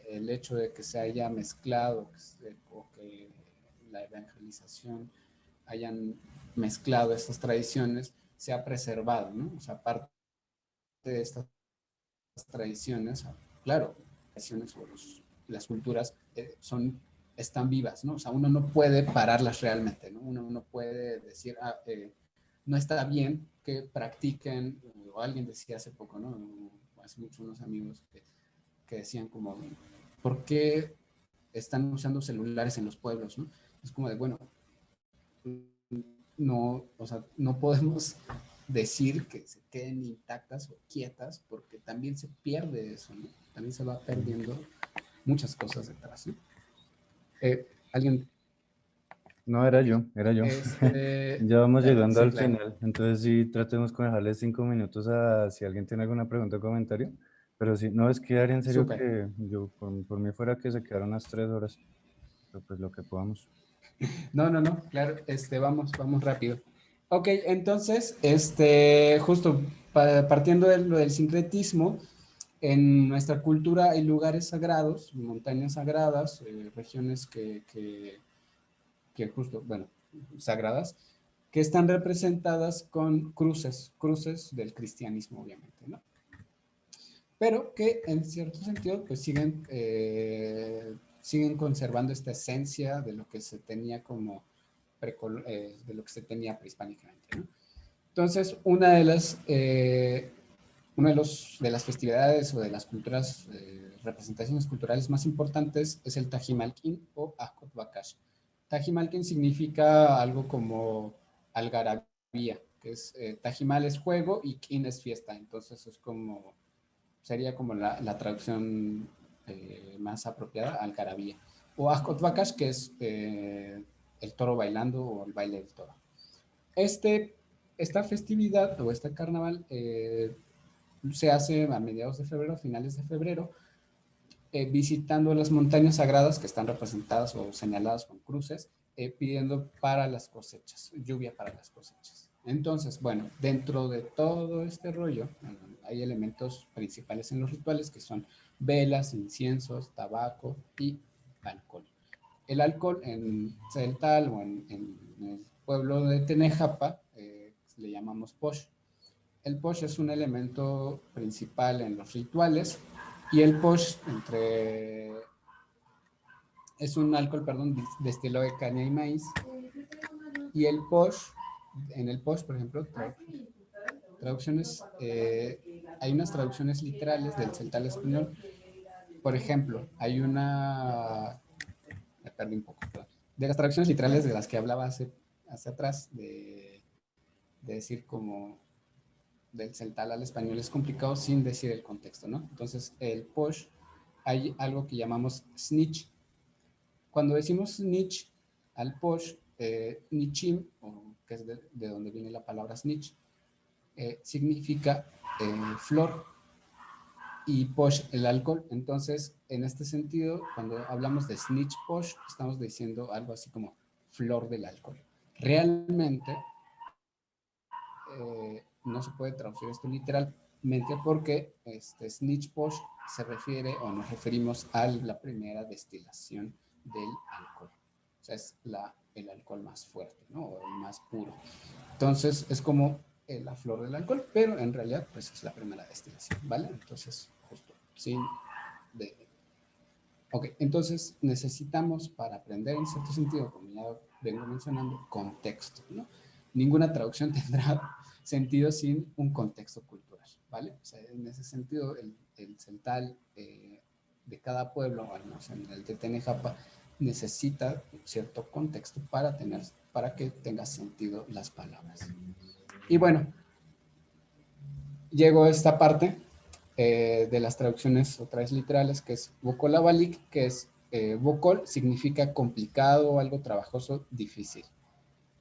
el hecho de que se haya mezclado o que la evangelización hayan mezclado estas tradiciones, se ha preservado, ¿no? O sea, parte de estas tradiciones, claro, tradiciones o las culturas están vivas, ¿no? O sea, uno no puede pararlas realmente, ¿no? Uno no puede decir, no está bien que practiquen, o alguien decía hace poco, ¿no? Hace mucho unos amigos que decían como, ¿por qué están usando celulares en los pueblos, ¿no? Es como de, bueno, no, o sea, no podemos decir que se queden intactas o quietas, porque también se pierde eso, ¿no? También se va perdiendo muchas cosas detrás, ¿no? ¿Alguien? No, era yo. Ya vamos Dale, llegando sí, al claro. final, entonces sí, tratemos con dejarle 5 minutos a si alguien tiene alguna pregunta o comentario, pero sí, no, es que Ari, en serio Súper. que yo, por mí fuera que se quedaron unas 3 horas, pero pues lo que podamos. No, claro, vamos rápido. Ok, entonces, justo partiendo de lo del sincretismo, en nuestra cultura hay lugares sagrados, montañas sagradas, regiones que justo, bueno, sagradas, que están representadas con cruces del cristianismo, obviamente, ¿no? Pero que en cierto sentido, pues siguen siguen conservando esta esencia de lo que se tenía como de lo que se tenía prehispánicamente, ¿no? Entonces, una de las festividades o de las culturas, representaciones culturales más importantes es el Tajimalquín o Ajcot Bakash. Tajimalquín significa algo como algarabía, que es Tajimal es juego y Kin es fiesta, entonces es como, sería como la traducción más apropiada, algarabía. O Ajcot Bakash, que es el toro bailando o el baile del toro. Esta festividad o este carnaval se hace a mediados de febrero, finales de febrero, visitando las montañas sagradas que están representadas o señaladas con cruces, pidiendo para las cosechas, lluvia para las cosechas. Entonces, bueno, dentro de todo este rollo, hay elementos principales en los rituales que son velas, inciensos, tabaco y alcohol. El alcohol en Celtal o en el pueblo de Tenejapa le llamamos posh. El posh es un elemento principal en los rituales y el posh es un alcohol, perdón, destilado de caña y maíz. Y el posh, en el posh, por ejemplo, traducciones, hay unas traducciones literales del celtal español. Por ejemplo, hay una, me perdí un poco, perdón, de las traducciones literales de las que hablaba hace atrás, de decir como del celtal al español es complicado sin decir el contexto, ¿no? Entonces, el posh, hay algo que llamamos snitch. Cuando decimos snitch al posh, nichim, que es de donde viene la palabra snitch, significa flor y posh el alcohol. Entonces, en este sentido, cuando hablamos de snitch posh, estamos diciendo algo así como flor del alcohol. Realmente, no se puede traducir esto literalmente porque snitch posh se refiere o nos referimos a la primera destilación del alcohol. O sea, es el alcohol más fuerte, ¿no? O el más puro. Entonces, es como la flor del alcohol, pero en realidad, pues es la primera destilación, ¿vale? Entonces, justo, sin de... Ok, entonces necesitamos para aprender en cierto sentido, como ya vengo mencionando, contexto, ¿no? Ninguna traducción tendrá sentido sin un contexto cultural, ¿vale? O sea, en ese sentido, el celtal de cada pueblo, al menos en el de Tenejapa, necesita un cierto contexto para que tenga sentido las palabras. Y bueno, llegó esta parte de las traducciones otra vez literales, que es Bokolabalik, que es Bokol significa complicado, algo trabajoso, difícil.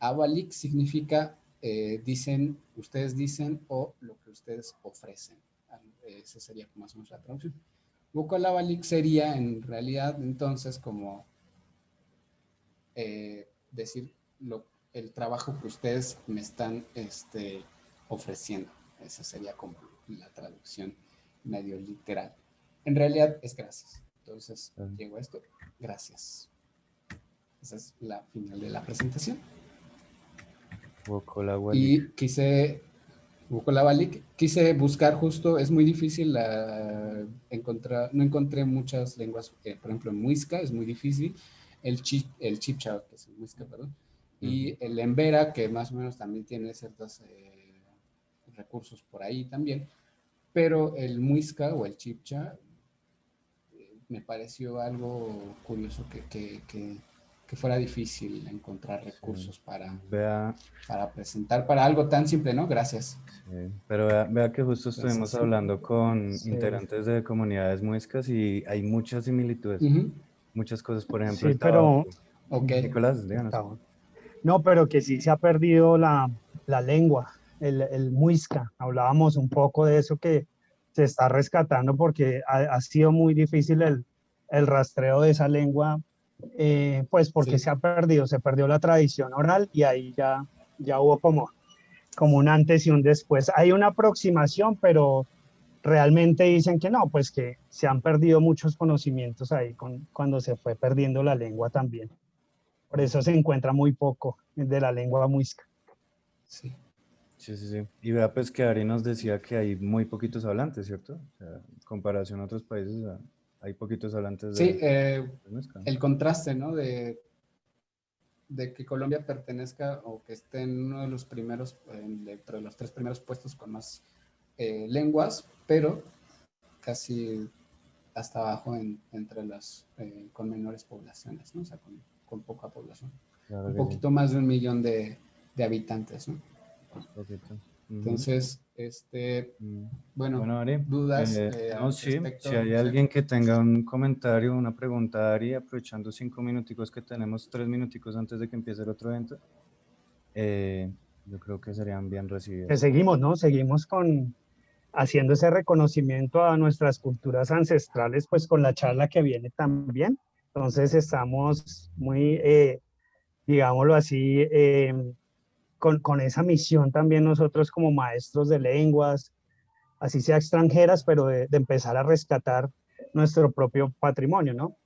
Abalik significa dicen, ustedes dicen o lo que ustedes ofrecen. Esa sería más o menos la traducción. Bokolabalik sería en realidad entonces como decir el trabajo que ustedes me están ofreciendo. Esa sería como la traducción medio literal. En realidad es gracias. Entonces, llego a esto. Gracias. Esa es la final de la presentación. Y quise buscar justo, es muy difícil encontrar, no encontré muchas lenguas, por ejemplo en Muisca es muy difícil, el Chibcha, que es el Muisca, perdón, y el Embera, que más o menos también tiene ciertos recursos por ahí también, pero el Muisca o el Chibcha me pareció algo curioso que fuera difícil encontrar recursos para presentar para algo tan simple, ¿no? Gracias. Sí, pero vea que justo estuvimos hablando con integrantes de comunidades muiscas y hay muchas similitudes, muchas cosas, por ejemplo, Sí, el pero... tabaco. Nicolás, díganos. No, pero que sí se ha perdido la lengua, el muisca. Hablábamos un poco de eso que se está rescatando porque ha sido muy difícil el rastreo de esa lengua, pues porque se ha perdido, se perdió la tradición oral y ahí ya hubo como un antes y un después. Hay una aproximación, pero realmente dicen que no, pues que se han perdido muchos conocimientos ahí cuando se fue perdiendo la lengua también. Por eso se encuentra muy poco de la lengua muisca. Sí. Sí. Y vea pues que Ari nos decía que hay muy poquitos hablantes, ¿cierto? O sea, en comparación a otros países. hay poquitos hablantes Sí, de Muisca. el contraste, ¿no? De que Colombia pertenezca o que esté en uno de los primeros, dentro de los 3 primeros puestos con más lenguas, pero casi hasta abajo entre las con menores poblaciones, ¿no? O sea, con poca población. Claro Un que sí, poquito más de 1 millón de habitantes, ¿no? poquito. Ujú. Entonces, bueno, Bueno, Ari, dudas no, al sí, si respecto. hay No sé. alguien que tenga un comentario, una pregunta, Ari, aprovechando 5 minuticos que tenemos, 3 minuticos antes de que empiece el otro evento, yo creo que serían bien Que recibidos. seguimos, ¿no? Seguimos haciendo ese reconocimiento a nuestras culturas ancestrales, pues con la charla que viene también. Entonces estamos muy, digámoslo así, con esa misión también nosotros como maestros de lenguas, así sea extranjeras, pero de empezar a rescatar nuestro propio patrimonio, ¿no?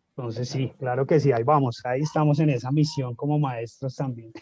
Entonces sí, claro que sí, ahí vamos, ahí estamos en esa misión como maestros también.